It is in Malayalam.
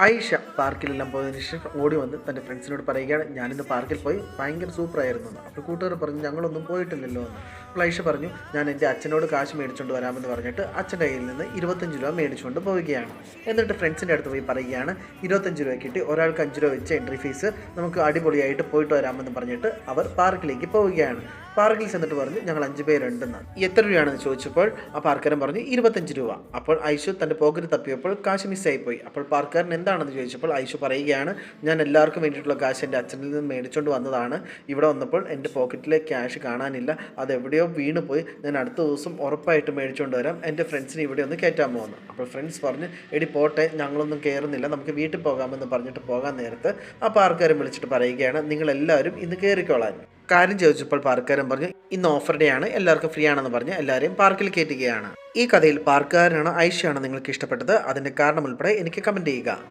ആയിഷ പാർക്കിലെല്ലാം പോയതിനു ശേഷം ഓടി വന്ന് തൻ്റെ ഫ്രണ്ട്സിനോട് പറയുകയാണ്, ഞാനിന്ന് പാർക്കിൽ പോയി ഭയങ്കര സൂപ്പറായിരുന്നു എന്ന്. അപ്പോൾ കൂട്ടുകാർ പറഞ്ഞു, ഞങ്ങളൊന്നും പോയിട്ടില്ലല്ലോ എന്ന്. അപ്പോൾ ആയിഷ പറഞ്ഞു, ഞാൻ എൻ്റെ അച്ഛനോട് കാശ് മേടിച്ചുകൊണ്ട് വരാമെന്ന് പറഞ്ഞിട്ട് അച്ഛൻ്റെ കയ്യിൽ നിന്ന് 25 രൂപ മേടിച്ചുകൊണ്ട് പോവുകയാണ്. എന്നിട്ട് ഫ്രണ്ട്സിൻ്റെ അടുത്ത് പോയി പറയുകയാണ്, 25 രൂപ കിട്ടി, ഒരാൾക്ക് 5 രൂപ വെച്ച് എൻട്രി ഫീസ്, നമുക്ക് അടിപൊളിയായിട്ട് പോയിട്ട് വരാമെന്ന് പറഞ്ഞിട്ട് അവർ പാർക്കിലേക്ക് പോവുകയാണ്. പാർക്കിൽ ചെന്നിട്ട് പറഞ്ഞു, ഞങ്ങൾ 5 പേരുണ്ടെന്ന്. എത്ര രൂപയാണെന്ന് ചോദിച്ചപ്പോൾ ആ പാർക്കാരൻ പറഞ്ഞു 25 രൂപ. അപ്പോൾ ഐഷു തൻ്റെ പോക്കറ്റ് തപ്പിയപ്പോൾ കാശ് മിസ്സായിപ്പോയി. അപ്പോൾ പാർക്കാരൻ എന്താണെന്ന് ചോദിച്ചപ്പോൾ ഐഷു പറയുകയാണ്, ഞാൻ എല്ലാവർക്കും വേണ്ടിയിട്ടുള്ള കാശ് എൻ്റെ അച്ഛനിൽ നിന്ന് മേടിച്ചുകൊണ്ട് വന്നതാണ്. ഇവിടെ വന്നപ്പോൾ എൻ്റെ പോക്കറ്റിലെ ക്യാഷ് കാണാനില്ല, അതെവിടെയോ വീണ് പോയി. ഞാൻ അടുത്ത ദിവസം ഉറപ്പായിട്ട് മേടിച്ചുകൊണ്ട് വരാം, എൻ്റെ ഫ്രണ്ട്സിനെ ഇവിടെ ഒന്ന് കയറ്റാൻ പോകുന്നു. അപ്പോൾ ഫ്രണ്ട്സ് പറഞ്ഞു, എടി പോട്ടെ, ഞങ്ങളൊന്നും കയറുന്നില്ല, നമുക്ക് വീട്ടിൽ പോകാമെന്ന് പറഞ്ഞിട്ട് പോകാൻ നേരത്ത് ആ പാർക്കാരൻ വിളിച്ചിട്ട് പറയുകയാണ്, നിങ്ങളെല്ലാവരും ഇന്ന് കയറിക്കോളാൻ. കാര്യം ചോദിച്ചപ്പോൾ പാർക്കാരൻ പറഞ്ഞു, ഇന്ന് ഓഫർ ഡേ ആണ്, എല്ലാവർക്കും ഫ്രീ ആണെന്ന് പറഞ്ഞ് എല്ലാവരെയും പാർക്കിൽ കയറ്റുകയാണ്. ഈ കഥയിൽ പാർക്കുകാരനാണ് ഐഷയാണ് നിങ്ങൾക്ക് ഇഷ്ടപ്പെട്ടത്? അതിൻ്റെ കാരണം ഉൾപ്പെടെ എനിക്ക് കമൻറ്റ് ചെയ്യുക.